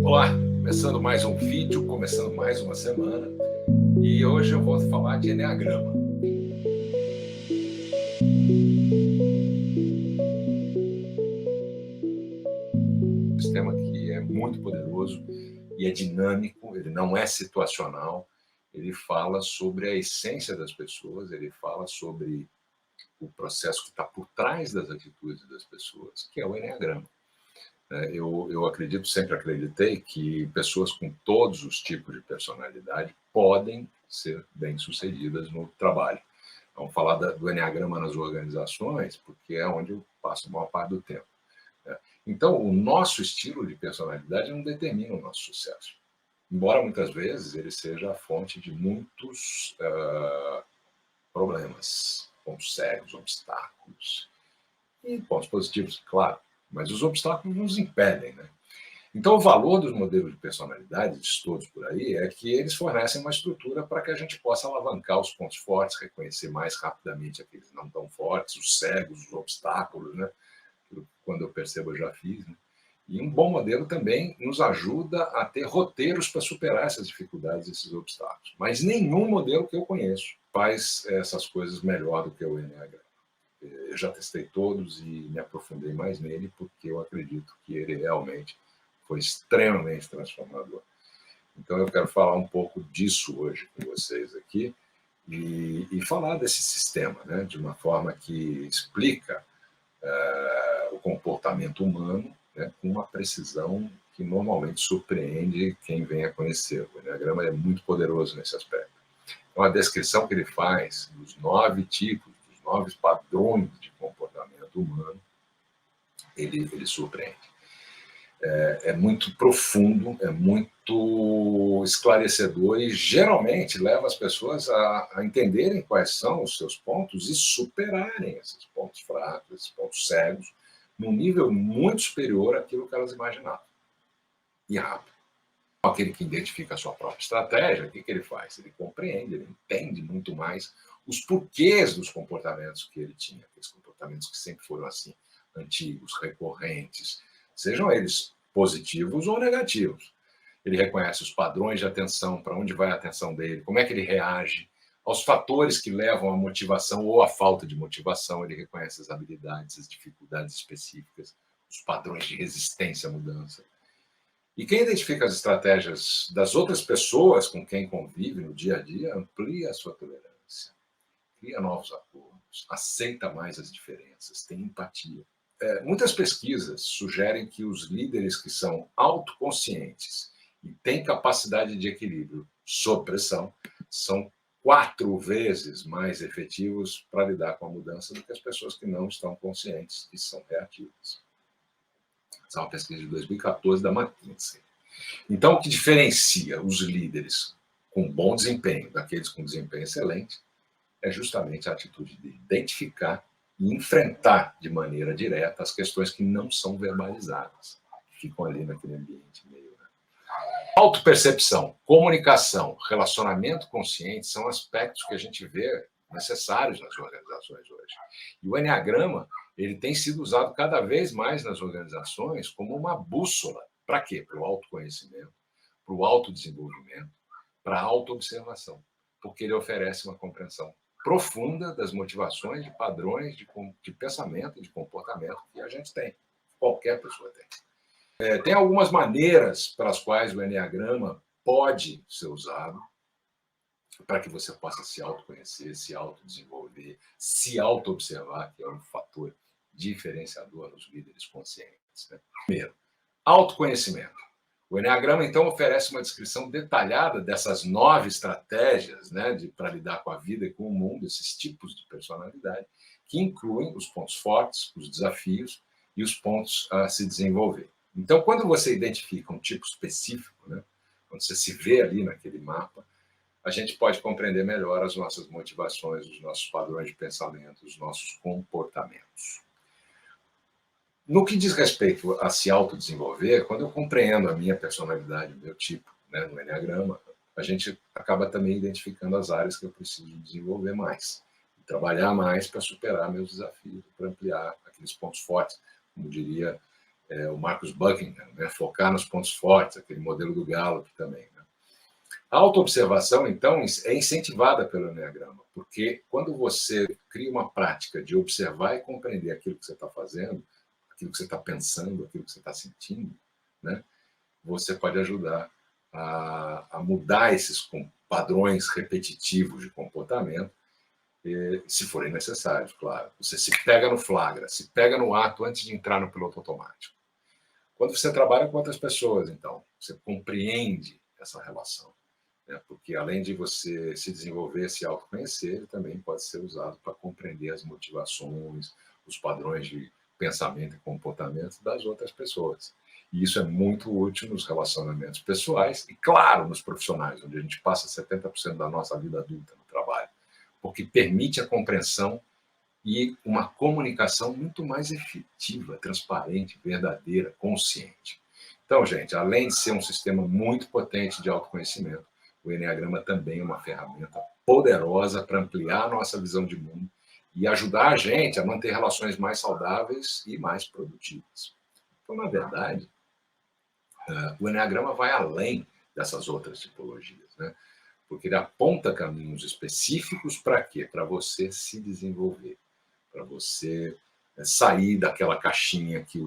Olá, começando mais um vídeo, começando mais uma semana, e hoje eu vou falar de Eneagrama. Um sistema que é muito poderoso e é dinâmico, ele não é situacional, ele fala sobre a essência das pessoas, ele fala sobre o processo que está por trás das atitudes das pessoas, que é o Eneagrama. Eu acredito, sempre acreditei que pessoas com todos os tipos de personalidade podem ser bem-sucedidas no trabalho. Vamos falar do Eneagrama nas organizações, porque é onde eu passo a maior parte do tempo. Então, o nosso estilo de personalidade não determina o nosso sucesso. Embora muitas vezes ele seja a fonte de muitos problemas, pontos cegos, obstáculos. E pontos positivos, claro, mas os obstáculos nos impedem, né? Então, o valor dos modelos de personalidade, todos por aí, é que eles fornecem uma estrutura para que a gente possa alavancar os pontos fortes, reconhecer mais rapidamente aqueles não tão fortes, os cegos, os obstáculos, né? Quando eu percebo, eu já fiz, né? E um bom modelo também nos ajuda a ter roteiros para superar essas dificuldades, esses obstáculos. Mas nenhum modelo que eu conheço faz essas coisas melhor do que o Enneagrama. Eu já testei todos e me aprofundei mais nele, porque eu acredito que ele realmente foi extremamente transformador. Então eu quero falar um pouco disso hoje com vocês aqui e falar desse sistema, né, de uma forma que explica o comportamento humano, né, com uma precisão que normalmente surpreende quem vem a conhecer. O Enneagrama é muito poderoso nesse aspecto. Então, a descrição que ele faz dos 9 tipos, dos 9 padrões de comportamento humano, ele surpreende. É muito profundo, é muito esclarecedor e geralmente leva as pessoas a entenderem quais são os seus pontos e superarem esses pontos fracos, esses pontos cegos, num nível muito superior àquilo que elas imaginavam. E rápido. Aquele que identifica a sua própria estratégia, o que ele faz? Ele compreende, ele entende muito mais os porquês dos comportamentos que ele tinha, aqueles comportamentos que sempre foram assim, antigos, recorrentes, sejam eles positivos ou negativos. Ele reconhece os padrões de atenção, para onde vai a atenção dele, como é que ele reage, aos fatores que levam à motivação ou à falta de motivação, ele reconhece as habilidades, as dificuldades específicas, os padrões de resistência à mudança. E quem identifica as estratégias das outras pessoas com quem convive no dia a dia amplia a sua tolerância, cria novos acordos, aceita mais as diferenças, tem empatia. Muitas pesquisas sugerem que os líderes que são autoconscientes e têm capacidade de equilíbrio sob pressão são 4 vezes mais efetivos para lidar com a mudança do que as pessoas que não estão conscientes e são reativas. Essa é uma pesquisa de 2014 da McKinsey. Então, o que diferencia os líderes com bom desempenho daqueles com desempenho excelente é justamente a atitude de identificar e enfrentar de maneira direta as questões que não são verbalizadas, que ficam ali naquele ambiente meio... Autopercepção, comunicação, relacionamento consciente são aspectos que a gente vê necessários nas organizações hoje. E o Enneagrama, ele tem sido usado cada vez mais nas organizações como uma bússola. Para quê? Para o autoconhecimento, para o autodesenvolvimento, para a autoobservação, porque ele oferece uma compreensão profunda das motivações, de padrões de pensamento e de comportamento que a gente tem, qualquer pessoa tem. Tem algumas maneiras pelas quais o Enneagrama pode ser usado para que você possa se autoconhecer, se autodesenvolver, se autoobservar, que é um fator diferenciador nos líderes conscientes, né? Primeiro, autoconhecimento. O Enneagrama, então, oferece uma descrição detalhada dessas 9 estratégias, né, para lidar com a vida e com o mundo, esses tipos de personalidade, que incluem os pontos fortes, os desafios e os pontos a se desenvolver. Então, quando você identifica um tipo específico, né, quando você se vê ali naquele mapa, a gente pode compreender melhor as nossas motivações, os nossos padrões de pensamento, os nossos comportamentos. No que diz respeito a se autodesenvolver, quando eu compreendo a minha personalidade, o meu tipo, né, no Enneagrama, a gente acaba também identificando as áreas que eu preciso desenvolver mais, trabalhar mais para superar meus desafios, para ampliar aqueles pontos fortes, como diria o Marcus Buckingham, né? Focar nos pontos fortes, aquele modelo do Gallup também. Né? A autoobservação, então, é incentivada pelo Eneagrama, porque quando você cria uma prática de observar e compreender aquilo que você está fazendo, aquilo que você está pensando, aquilo que você está sentindo, né? Você pode ajudar a mudar esses padrões repetitivos de comportamento, se forem necessários, claro. Você se pega no flagra, se pega no ato antes de entrar no piloto automático. Quando você trabalha com outras pessoas, então, você compreende essa relação. Né? Porque além de você se desenvolver, se autoconhecer, ele também pode ser usado para compreender as motivações, os padrões de pensamento e comportamento das outras pessoas. E isso é muito útil nos relacionamentos pessoais e, claro, nos profissionais, onde a gente passa 70% da nossa vida adulta no trabalho, porque permite a compreensão e uma comunicação muito mais efetiva, transparente, verdadeira, consciente. Então, gente, além de ser um sistema muito potente de autoconhecimento, o Eneagrama também é uma ferramenta poderosa para ampliar a nossa visão de mundo e ajudar a gente a manter relações mais saudáveis e mais produtivas. Então, na verdade, o Eneagrama vai além dessas outras tipologias, né? Porque ele aponta caminhos específicos para quê? Para você se desenvolver, para você sair daquela caixinha que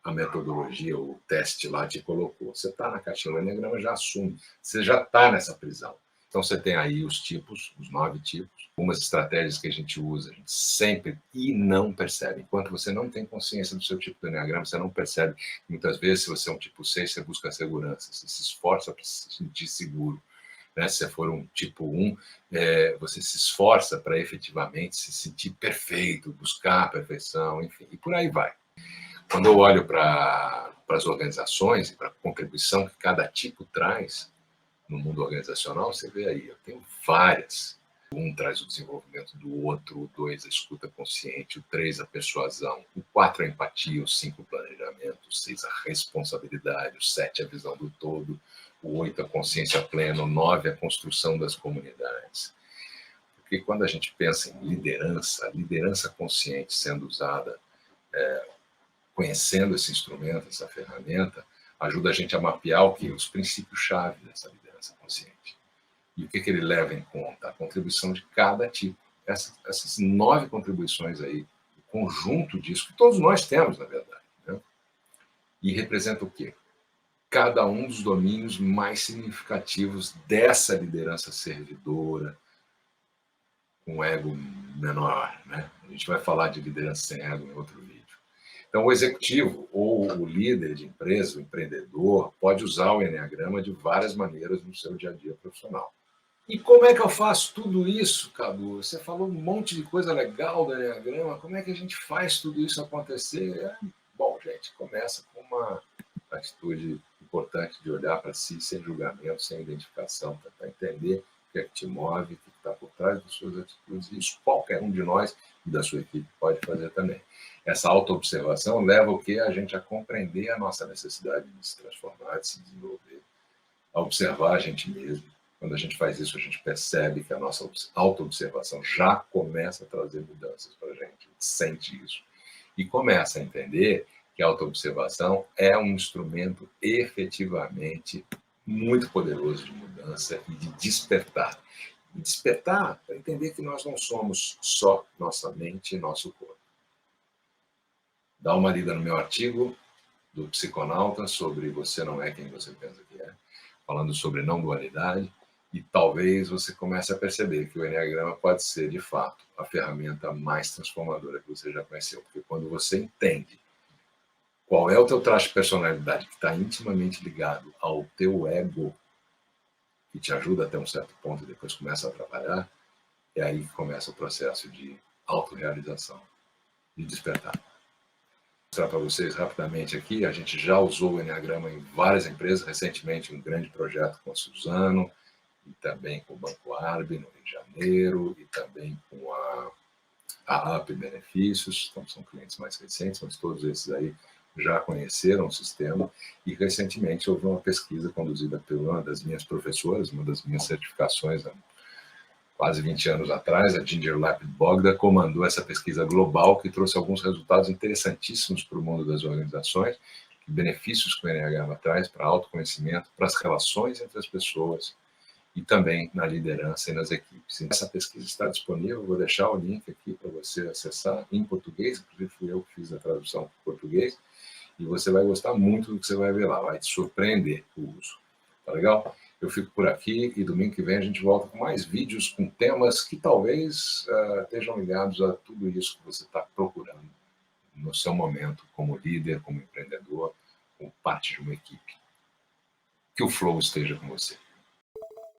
a metodologia, o teste lá te colocou. Você está na caixinha, o Eneagrama já assume, você já está nessa prisão. Então, você tem aí os tipos, os 9 tipos, algumas estratégias que a gente usa, a gente sempre e não percebe. Enquanto você não tem consciência do seu tipo de Eneagrama, você não percebe. Muitas vezes, se você é um tipo 6, você busca segurança, você se esforça para se sentir seguro. Né? Se você for um tipo 1, você se esforça para efetivamente se sentir perfeito, buscar a perfeição, enfim, e por aí vai. Quando eu olho para as organizações e para a contribuição que cada tipo traz no mundo organizacional, você vê aí, eu tenho várias. O 1 traz o desenvolvimento do outro, o 2 a escuta consciente, o 3 a persuasão, o 4 a empatia, o 5 o planejamento, o 6 a responsabilidade, o 7 a visão do todo, o 8 a consciência plena, o 9 a construção das comunidades. Porque quando a gente pensa em liderança, a liderança consciente sendo usada, conhecendo esse instrumento, essa ferramenta, ajuda a gente a mapear o que? Os princípios-chave dessa liderança consciente. E o que ele leva em conta? A contribuição de cada tipo. Essas 9 contribuições aí, o conjunto disso, que todos nós temos, na verdade. Né? E representa o quê? Cada um dos domínios mais significativos dessa liderança servidora, com ego menor. Né? A gente vai falar de liderança sem ego em outro vídeo. Então, o executivo ou o líder de empresa, o empreendedor, pode usar o Eneagrama de várias maneiras no seu dia a dia profissional. E como é que eu faço tudo isso, Cadu? Você falou um monte de coisa legal do Eneagrama. Como é que a gente faz tudo isso acontecer? Bom, gente, começa com uma atitude importante de olhar para si sem julgamento, sem identificação, tentar entender o que é que te move, o que está por trás das suas atitudes. Isso qualquer um de nós e da sua equipe pode fazer também. Essa autoobservação leva o quê? A gente a compreender a nossa necessidade de se transformar, de se desenvolver, a observar a gente mesmo. Quando a gente faz isso, a gente percebe que a nossa autoobservação já começa a trazer mudanças para a gente sente isso. E começa a entender que a autoobservação é um instrumento efetivamente muito poderoso de mudança e de despertar. E despertar para entender que nós não somos só nossa mente e nosso corpo. Dá uma lida no meu artigo do Psiconauta sobre Você Não É Quem Você Pensa Que É, falando sobre não dualidade. E talvez você comece a perceber que o Eneagrama pode ser, de fato, a ferramenta mais transformadora que você já conheceu. Porque quando você entende qual é o teu traço de personalidade que está intimamente ligado ao teu ego, que te ajuda até um certo ponto e depois começa a trabalhar, é aí que começa o processo de autorrealização, de despertar. Vou mostrar para vocês rapidamente aqui, a gente já usou o Eneagrama em várias empresas, recentemente um grande projeto com a Suzano, e também com o Banco Arbe, no Rio de Janeiro, e também com a UP Benefícios, então são clientes mais recentes, mas todos esses aí já conheceram o sistema, e recentemente houve uma pesquisa conduzida por uma das minhas professoras, uma das minhas certificações há quase 20 anos atrás, a Ginger Lapid Bogda comandou essa pesquisa global que trouxe alguns resultados interessantíssimos para o mundo das organizações, benefícios que o Enneagrama traz para autoconhecimento, para as relações entre as pessoas e também na liderança e nas equipes. Essa pesquisa está disponível, vou deixar o link aqui para você acessar em português, inclusive fui eu que fiz a tradução para português, e você vai gostar muito do que você vai ver lá, vai te surpreender o uso. Tá legal? Eu fico por aqui e domingo que vem a gente volta com mais vídeos com temas que talvez estejam ligados a tudo isso que você está procurando no seu momento como líder, como empreendedor, como parte de uma equipe. Que o flow esteja com você.